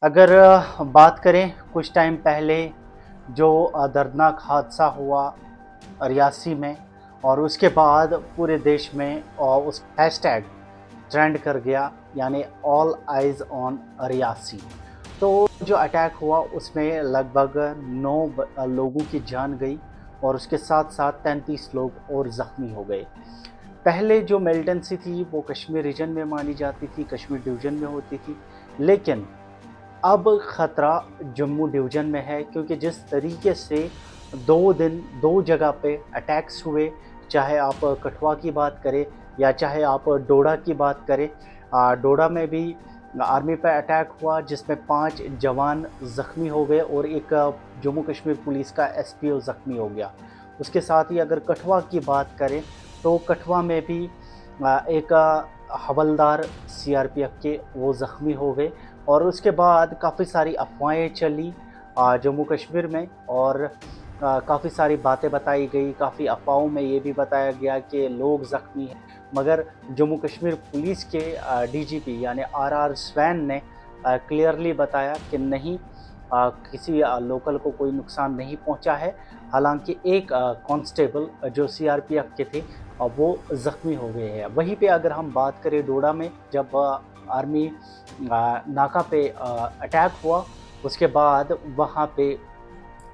अगर बात करें कुछ टाइम पहले जो दर्दनाक हादसा हुआ रियासी में और उसके बाद पूरे देश में उस हैशटैग ट्रेंड कर गया, यानी ऑल आइज़ ऑन रियासी। तो जो अटैक हुआ उसमें लगभग 9 लोगों की जान गई और उसके साथ-साथ 33 लोग और ज़ख्मी हो गए। पहले जो मिलिटेंसी थी वो कश्मीर रीजन में मानी जाती थी, कश्मीर डिवीज़न में होती थी। लेकिन अब ख़तरा जम्मू डिवीज़न में है, क्योंकि जिस तरीके से 2 दिन 2 जगह पे अटैक्स हुए, चाहे आप कठुआ की बात करें या चाहे आप डोडा की बात करें। डोडा में भी आर्मी पे अटैक हुआ जिसमें 5 जवान ज़ख्मी हो गए और एक जम्मू कश्मीर पुलिस का एसपीओ ज़ख्मी हो गया। उसके साथ ही अगर कठुआ की बात करें तो कठुआ में भी एक हवलदार सीआरपीएफ के वो ज़ख्मी हो गए और उसके बाद काफ़ी सारी अफ़वाहें चली जम्मू कश्मीर में और काफ़ी सारी बातें बताई गई। काफ़ी अफ़वाहों में ये भी बताया गया कि लोग ज़ख्मी हैं, मगर जम्मू कश्मीर पुलिस के डीजीपी यानी आरआर स्वैन ने क्लियरली बताया कि नहीं, किसी लोकल को कोई नुकसान नहीं पहुंचा है। हालांकि एक कांस्टेबल जो सीआरपीएफ के थे वो ज़ख्मी हो गए हैं। वहीं पे अगर हम बात करें डोडा में, जब आर्मी नाका पे अटैक हुआ, उसके बाद वहाँ पे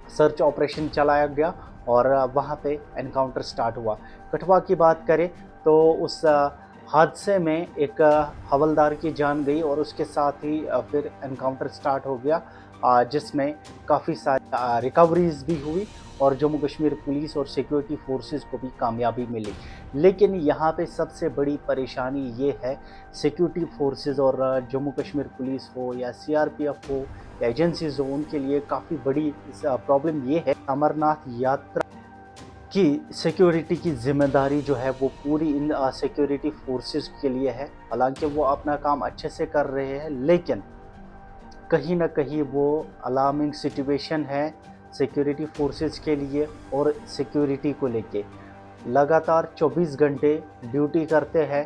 सर्च ऑपरेशन चलाया गया और वहाँ पे एनकाउंटर स्टार्ट हुआ। कठुआ की बात करें तो उस हादसे में एक हवलदार की जान गई और उसके साथ ही फिर एनकाउंटर स्टार्ट हो गया, जिसमें काफ़ी सारी रिकवरीज भी हुई और जम्मू कश्मीर पुलिस और सिक्योरिटी फोर्सेस को भी कामयाबी मिली। लेकिन यहाँ पे सबसे बड़ी परेशानी ये है, सिक्योरिटी फोर्सेस और जम्मू कश्मीर पुलिस हो या सीआरपीएफ हो, एजेंसीज हो, उनके लिए काफ़ी बड़ी प्रॉब्लम ये है, अमरनाथ यात्रा की सिक्योरिटी की जिम्मेदारी जो है वो पूरी इन सिक्योरिटी फोर्सेस के लिए है। हालांकि वो अपना काम अच्छे से कर रहे हैं, लेकिन कहीं ना कहीं वो अलार्मिंग सिचुएशन है सिक्योरिटी फोर्सेस के लिए और सिक्योरिटी को लेके। लगातार 24 घंटे ड्यूटी करते हैं,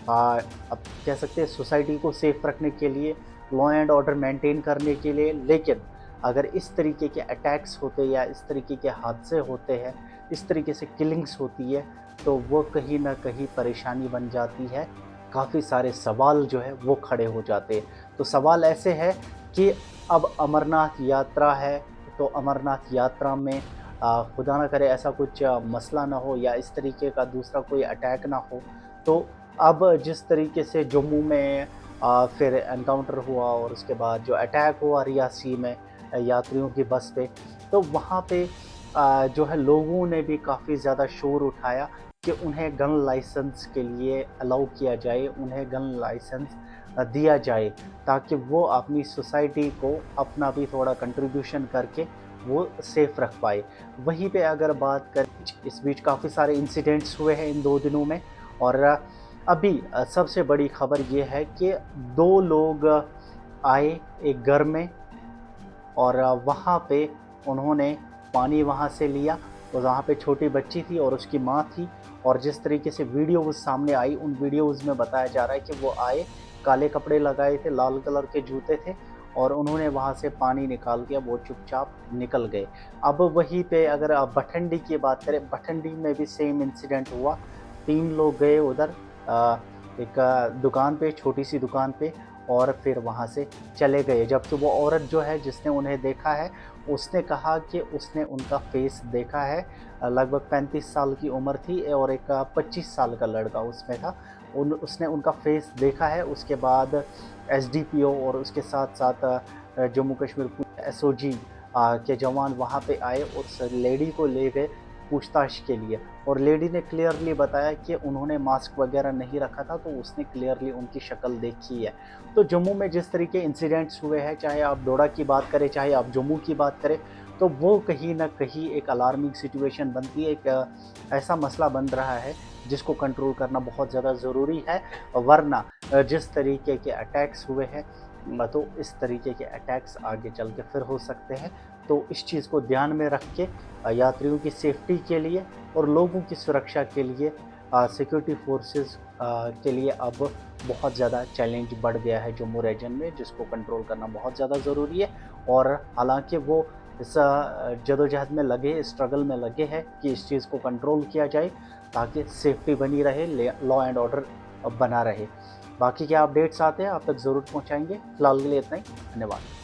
अब कह सकते हैं सोसाइटी को सेफ रखने के लिए, लॉ एंड ऑर्डर मेंटेन करने के लिए। लेकिन अगर इस तरीके के अटैक्स होते या इस तरीके के हादसे होते हैं, इस तरीके से किलिंग्स होती है, तो वो कहीं ना कहीं परेशानी बन जाती है। काफ़ी सारे सवाल जो है वो खड़े हो जाते हैं। तो सवाल ऐसे है कि अब अमरनाथ यात्रा है, तो अमरनाथ यात्रा में खुदा ना करे ऐसा कुछ मसला ना हो या इस तरीके का दूसरा कोई अटैक ना हो। तो अब जिस तरीके से जम्मू में फिर एनकाउंटर हुआ और उसके बाद जो अटैक हुआ रियासी में यात्रियों की बस पे, तो वहाँ पे जो है लोगों ने भी काफ़ी ज़्यादा शोर उठाया कि उन्हें गन लाइसेंस के लिए अलाउ किया जाए, उन्हें गन लाइसेंस दिया जाए, ताकि वो अपनी सोसाइटी को अपना भी थोड़ा कंट्रीब्यूशन करके वो सेफ रख पाए। वहीं पे अगर बात करें, इस बीच काफ़ी सारे इंसिडेंट्स हुए हैं इन 2 दिनों में और अभी सबसे बड़ी खबर ये है कि 2 लोग आए एक घर में और वहाँ पे उन्होंने पानी वहाँ से लिया और वहाँ पे छोटी बच्ची थी और उसकी माँ थी। और जिस तरीके से वीडियोज़ सामने आई, उन वीडियोज़ में बताया जा रहा है कि वो आए, काले कपड़े लगाए थे, लाल कलर के जूते थे और उन्होंने वहाँ से पानी निकाल के वो चुपचाप निकल गए। अब वहीं पे अगर आप भटंडी की बात करें, भटंडी में भी सेम इंसिडेंट हुआ। 3 लोग गए उधर एक दुकान पे, छोटी-सी दुकान पे, और फिर वहाँ से चले गए। जबकि वो औरत जो है जिसने उन्हें देखा है, उसने कहा कि उसने उनका फेस देखा है। लगभग 35 साल की उम्र थी और एक 25 साल का लड़का उसमें था। उसने उनका फेस देखा है। उसके बाद एसडीपीओ और उसके साथ-साथ जम्मू कश्मीर पुलिस एसओजी के जवान वहाँ पे आए और उस लेडी को ले गए पूछताछ के लिए और लेडी ने क्लियरली बताया कि उन्होंने मास्क वगैरह नहीं रखा था, तो उसने क्लियरली उनकी शक्ल देखी है। तो जम्मू में जिस तरीके इंसिडेंट्स हुए हैं, चाहे आप डोडा की बात करें, चाहे आप जम्मू की बात करें, तो वो कहीं न कहीं एक अलार्मिंग सिचुएशन बनती है, एक ऐसा मसला बन रहा है जिसको कंट्रोल करना बहुत ज़्यादा ज़रूरी है। वरना जिस तरीके के अटैक्स हुए हैं, तो इस तरीके के अटैक्स आगे चल के फिर हो सकते हैं। तो इस चीज़ को ध्यान में रख के यात्रियों की सेफ्टी के लिए और लोगों की सुरक्षा के लिए सिक्योरिटी फोर्सेस के लिए अब बहुत ज़्यादा चैलेंज बढ़ गया है जम्मू रीजन में, जिसको कंट्रोल करना बहुत ज़्यादा ज़रूरी है। और हालाँकि वो इस जदोजहद में लगे, स्ट्रगल में लगे हैं कि इस चीज़ को कंट्रोल किया जाए ताकि सेफ्टी बनी रहे, लॉ एंड ऑर्डर बना रहे। बाकी क्या अपडेट्स आते हैं आप तक ज़रूर पहुँचाएँगे। फिलहाल के लिए इतना ही। धन्यवाद।